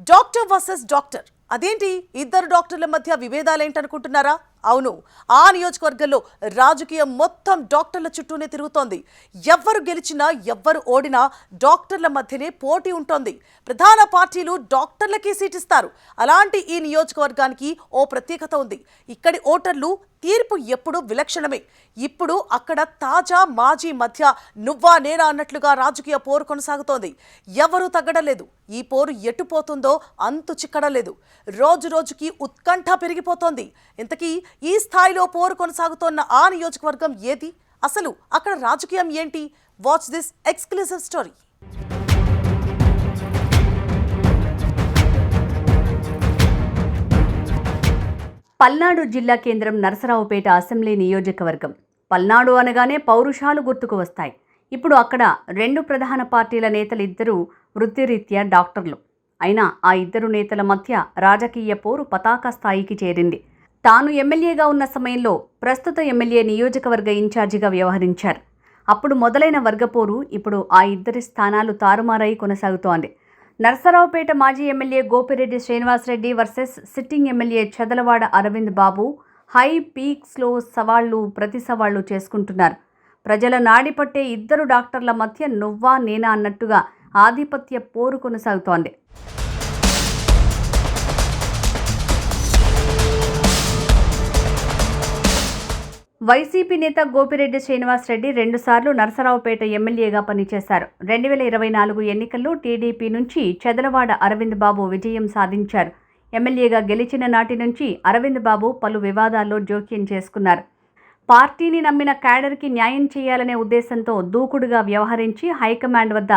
Doctor versus doctor. అదేంటి ఇద్దరు డాక్టర్ల మధ్య విభేదాలేంటనుకుంటున్నారా? అవును, ఆ నియోజకవర్గంలో రాజకీయం మొత్తం డాక్టర్ల చుట్టూనే తిరుగుతోంది. ఎవ్వరు గెలిచినా ఎవ్వరు ఓడినా డాక్టర్ల మధ్యనే పోటీ ఉంటోంది. ప్రధాన పార్టీలు డాక్టర్లకే సీటిస్తారు. అలాంటి ఈ నియోజకవర్గానికి ఓ ప్రత్యేకత ఉంది. ఇక్కడి ఓటర్లు తీర్పు ఎప్పుడూ విలక్షణమే. ఇప్పుడు అక్కడ తాజా మాజీ మధ్య నువ్వా నేనా అన్నట్లుగా రాజకీయ పోరు కొనసాగుతోంది. ఎవరూ తగ్గడలేదు. ఈ పోరు ఎటుపోతుందో అంతు చిక్కడలేదు. రోజు రోజుకి ఉత్కంఠ పెరిగిపోతోంది. ఇంతకీ ఈ స్థాయిలో పోరు కొనసాగుతోన్న ఆ నియోజకవర్గం ఏది? అసలు అక్కడ రాజకీయం ఏంటి? Watch this exclusive story. Palnadu జిల్లా కేంద్రం నరసరావుపేట అసెంబ్లీ నియోజకవర్గం. పల్నాడు అనగానే పౌరుషాలు గుర్తుకు వస్తాయి. ఇప్పుడు అక్కడ రెండు ప్రధాన పార్టీల నేతలిద్దరూ వృత్తిరీత్యా డాక్టర్లు. అయినా ఆ ఇద్దరు నేతల మధ్య రాజకీయ పోరు పతాక స్థాయికి చేరింది. తాను ఎమ్మెల్యేగా ఉన్న సమయంలో ప్రస్తుత ఎమ్మెల్యే నియోజకవర్గ ఇన్ఛార్జిగా వ్యవహరించారు. అప్పుడు మొదలైన వర్గపోరు ఇప్పుడు ఆ ఇద్దరి స్థానాలు తారుమారై కొనసాగుతోంది. నరసరావుపేట మాజీ MLA Gopireddy Srinivasareddy versus sitting MLA Chadalavada Aravind Babu high పీక్స్లో ప్రతి సవాళ్లు చేసుకుంటున్నారు. ప్రజల నాడిపట్టే ఇద్దరు డాక్టర్ల మధ్య నువ్వా నేనా అన్నట్టుగా ఆధిపత్య పోరు కొనసాగుతోంది. వైసీపీ నేత గోపిరెడ్డి శ్రీనివాసరెడ్డి రెండుసార్లు నరసరావుపేట ఎమ్మెల్యేగా పనిచేశారు. 2024 ఎన్నికల్లో టీడీపీ నుంచి చదలవాడ అరవింద్ బాబు విజయం సాధించారు. ఎమ్మెల్యేగా గెలిచిన నాటి నుంచి అరవింద్ బాబు పలు వివాదాల్లో జోక్యం చేసుకున్నారు. పార్టీని నమ్మిన క్యాడర్కి న్యాయం చేయాలనే ఉద్దేశంతో దూకుడుగా వ్యవహరించి హైకమాండ్ వద్ద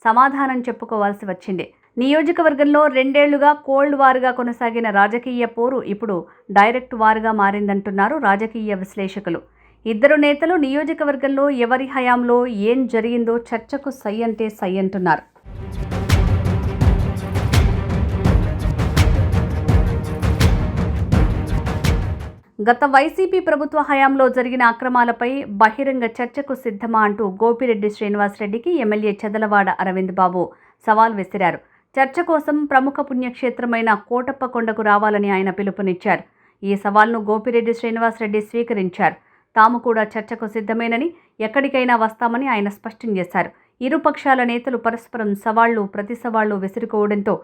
సమాధానం చెప్పుకోవాల్సి వచ్చింది. నియోజకవర్గంలో 2 ఏళ్లుగా కోల్డ్ వార్గా కొనసాగిన రాజకీయ పోరు ఇప్పుడు డైరెక్ట్ వార్గా మారిందంటున్నారు రాజకీయ విశ్లేషకులు. ఇద్దరు నేతలు నియోజకవర్గంలో ఎవరి హయాంలో ఏం జరిగిందో చర్చకు సై అంటే సై అంటున్నారు. గత వైసీపీ ప్రభుత్వ హయాంలో జరిగిన అక్రమాలపై బహిరంగ చర్చకు సిద్ధమా అంటూ గోపిరెడ్డి శ్రీనివాసరెడ్డికి ఎమ్మెల్యే చదలవాడ అరవింద్ బాబు సవాల్ విసిరారు. చర్చ కోసం ప్రముఖ పుణ్యక్షేత్రమైన కోటప్పకొండకు రావాలని ఆయన పిలుపునిచ్చారు. ఈ సవాల్ను గోపిరెడ్డి శ్రీనివాసరెడ్డి స్వీకరించారు. తాము కూడా చర్చకు సిద్ధమేనని, ఎక్కడికైనా వస్తామని ఆయన స్పష్టం చేశారు. ఇరు పక్షాల నేతలు పరస్పరం ప్రతి సవాళ్లు విసురుకోవడంతో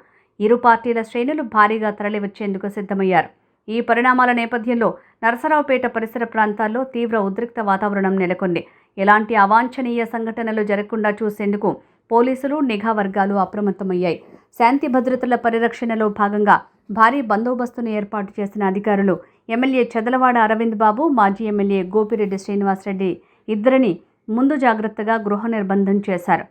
ఇరు పార్టీల శ్రేణులు భారీగా తరలివచ్చేందుకు సిద్ధమయ్యారు. ఈ పరిణామాల నేపథ్యంలో నరసరావుపేట పరిసర ప్రాంతాల్లో తీవ్ర ఉద్రిక్త వాతావరణం నెలకొంది. ఎలాంటి అవాంఛనీయ సంఘటనలు జరగకుండా చూసేందుకు పోలీసులు, నిఘా వర్గాలు అప్రమత్తమయ్యాయి. శాంతి భద్రతల పరిరక్షణలో భాగంగా భారీ బందోబస్తును ఏర్పాటు చేసిన అధికారులు ఎమ్మెల్యే చదలవాడ అరవింద్ బాబు, మాజీ ఎమ్మెల్యే గోపిరెడ్డి శ్రీనివాసరెడ్డి ఇద్దరిని ముందు జాగ్రత్తగా గృహ నిర్బంధం చేశారు.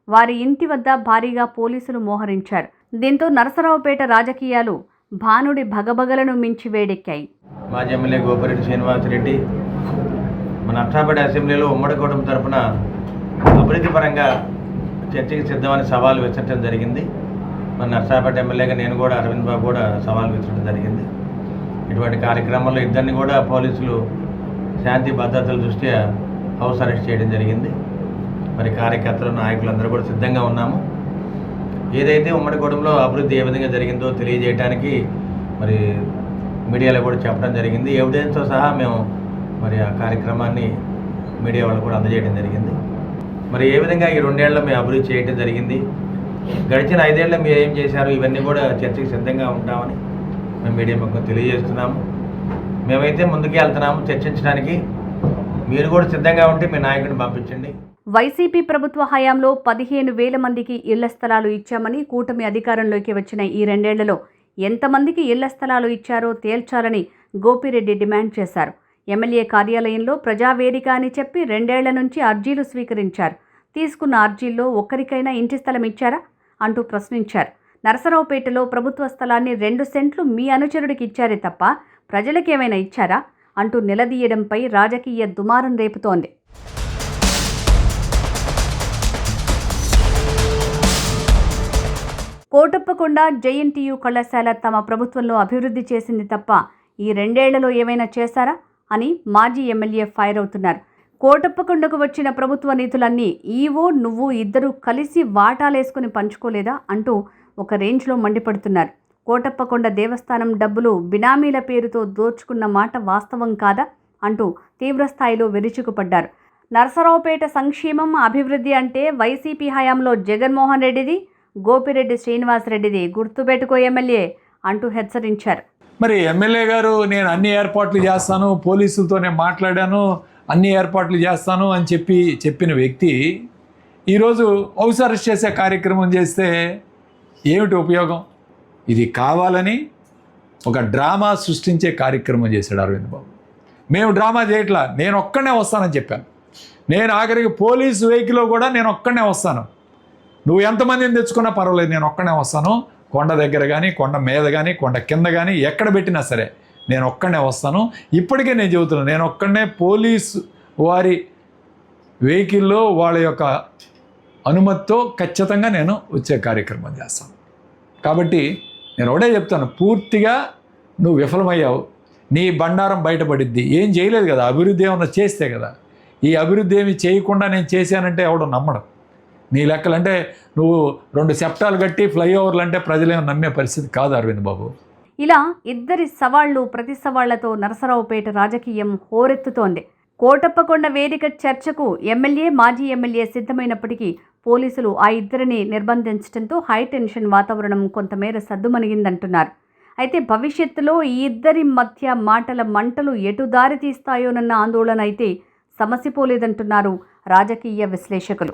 వారి ఇంటి వద్ద భారీగా పోలీసులు మోహరించారు. దీంతో నరసరావుపేట రాజకీయాలు భానుడి భగభగలను మించి వేడెక్కాయి. మాజీ ఎమ్మెల్యే గోపిరెడ్డి శ్రీనివాసరెడ్డి మన నరసరావుపేట అసెంబ్లీలో ఉమ్మడి కూటమి తరఫున అభివృద్ధి పరంగా చర్చకి సిద్ధమని సవాల్ విసరడం జరిగింది. మన నరసరావుపేట ఎమ్మెల్యేగా నేను కూడా, అరవింద్ బాబు కూడా సవాల్ విసరడం జరిగింది. ఇటువంటి కార్యక్రమంలో ఇద్దరిని కూడా పోలీసులు శాంతి భద్రతల దృష్ట్యా హౌస్ అరెస్ట్ చేయడం జరిగింది. మరి కార్యకర్తలు, నాయకులందరూ కూడా సిద్ధంగా ఉన్నాము. ఏదైతే ఉమ్మడి కూటమిలో అభివృద్ధి ఏ విధంగా జరిగిందో తెలియజేయడానికి మరి మీడియాలో కూడా చెప్పడం జరిగింది. ఎవిడెన్స్తో సహా మేము మరి ఆ కార్యక్రమాన్ని మీడియా వాళ్ళు కూడా అందజేయడం జరిగింది. మరి ఏ విధంగా ఈ 2 ఏళ్లలో మేము అభివృద్ధి చేయడం జరిగింది, గడిచిన 5 ఏళ్ళలో మీరు ఏం చేశారు, ఇవన్నీ కూడా చర్చకి సిద్ధంగా ఉంటామని మేము మీడియా ముఖంగా తెలియజేస్తున్నాము. మేమైతే ముందుకు వెళ్తున్నాము చర్చించడానికి. మీరు కూడా సిద్ధంగా ఉంటే మీ నాయకుడిని పంపించండి. వైసీపీ ప్రభుత్వ హయాంలో 15,000 మందికి ఇళ్ల స్థలాలు ఇచ్చామని, కూటమి అధికారంలోకి వచ్చిన ఈ 2 ఏళ్లలో ఎంతమందికి ఇళ్ల స్థలాలు ఇచ్చారో తేల్చాలని గోపిరెడ్డి డిమాండ్ చేశారు. ఎమ్మెల్యే కార్యాలయంలో ప్రజావేదిక అని చెప్పి 2 ఏళ్ల నుంచి అర్జీలు స్వీకరించారు. తీసుకున్న అర్జీల్లో ఒక్కరికైనా ఇంటి స్థలం ఇచ్చారా అంటూ ప్రశ్నించారు. నరసరావుపేటలో ప్రభుత్వ స్థలాన్ని 2 సెంట్లు మీ అనుచరుడికి ఇచ్చారే తప్ప ప్రజలకేమైనా ఇచ్చారా అంటూ నిలదీయడంపై రాజకీయ దుమారం రేపుతోంది. కోటప్పకొండ జేఎన్టీయూ కళాశాల తమ ప్రభుత్వంలో అభివృద్ధి చేసింది తప్ప ఈ 2 ఏళ్లలో ఏమైనా చేశారా అని మాజీ ఎమ్మెల్యే ఫైర్ అవుతున్నారు. కోటప్పకొండకు వచ్చిన ప్రభుత్వ నిధులన్నీ ఈవో నువ్వు ఇద్దరు కలిసి వాటాలేసుకుని పంచుకోలేదా అంటూ ఒక రేంజ్లో మండిపడుతున్నారు. కోటప్పకొండ దేవస్థానం డబ్బులు బినామీల పేరుతో దోచుకున్న మాట వాస్తవం కాదా అంటూ తీవ్రస్థాయిలో విరుచుకుపడ్డారు. నరసరావుపేట సంక్షేమం అభివృద్ధి అంటే వైసీపీ హయాంలో జగన్మోహన్ రెడ్డిది, గోపిరెడ్డి శ్రీనివాసరెడ్డిది, గుర్తుపెట్టుకో ఎమ్మెల్యే అంటూ హెచ్చరించారు. మరి ఎమ్మెల్యే గారు నేను అన్ని ఏర్పాట్లు చేస్తాను, పోలీసులతో నేను మాట్లాడాను, అన్ని ఏర్పాట్లు చేస్తాను అని చెప్పిన వ్యక్తి ఈరోజు హౌస్ అరెస్ట్ చేసే కార్యక్రమం చేస్తే ఏమిటి ఉపయోగం? ఇది కావాలని ఒక డ్రామా సృష్టించే కార్యక్రమం చేశాడు అరవింద్ బాబు. మేము డ్రామా చేయట్లా, నేను ఒక్కడే వస్తానని చెప్పాను. నేను ఆఖరికి పోలీసు వెహికల్లో కూడా నేను ఒక్కడే వస్తాను, నువ్వు ఎంతమందిని తెచ్చుకున్నా పర్వాలేదు, నేను ఒక్కడే వస్తాను. కొండ దగ్గర కానీ, కొండ మీద కానీ, కొండ కింద కానీ ఎక్కడ పెట్టినా సరే నేను ఒక్కడే వస్తాను. ఇప్పటికే నేను చెబుతున్నాను, నేను ఒక్కడే పోలీసు వారి వెహికల్లో వాళ్ళ యొక్క అనుమతితో ఖచ్చితంగా నేను వచ్చే కార్యక్రమం చేస్తాను. కాబట్టి నేను ఒకటే చెప్తాను, పూర్తిగా నువ్వు విఫలమయ్యావు, నీ బండారం బయటపడిద్ది. ఏం చేయలేదు కదా, అభివృద్ధి ఏమన్నా చేస్తే కదా. ఈ అభివృద్ధి ఏమి చేయకుండా నేను చేశానంటే ఎవడు నమ్మడం. నీ లెక్కలంటే నువ్వు 2 సెప్టాలు కట్టి ఫ్లైఓవర్లు అంటే ప్రజలేమో నమ్మే పరిస్థితి కాదు అరవింద్ బాబు. ఇలా ఇద్దరి సవాళ్లు ప్రతి సవాళ్లతో నరసరావుపేట రాజకీయం హోరెత్తుతోంది. కోటప్పకొండ వేదిక చర్చకు ఎమ్మెల్యే, మాజీ ఎమ్మెల్యే సిద్ధమైనప్పటికీ పోలీసులు ఆ ఇద్దరిని నిర్బంధించడంతో హైటెన్షన్ వాతావరణం కొంతమేర సద్దుమణిగిందంటున్నారు. అయితే భవిష్యత్తులో ఈ ఇద్దరి మధ్య మాటల మంటలు ఎటు దారి తీస్తాయోనన్న ఆందోళన అయితే సమసిపోలేదంటున్నారు రాజకీయ విశ్లేషకులు.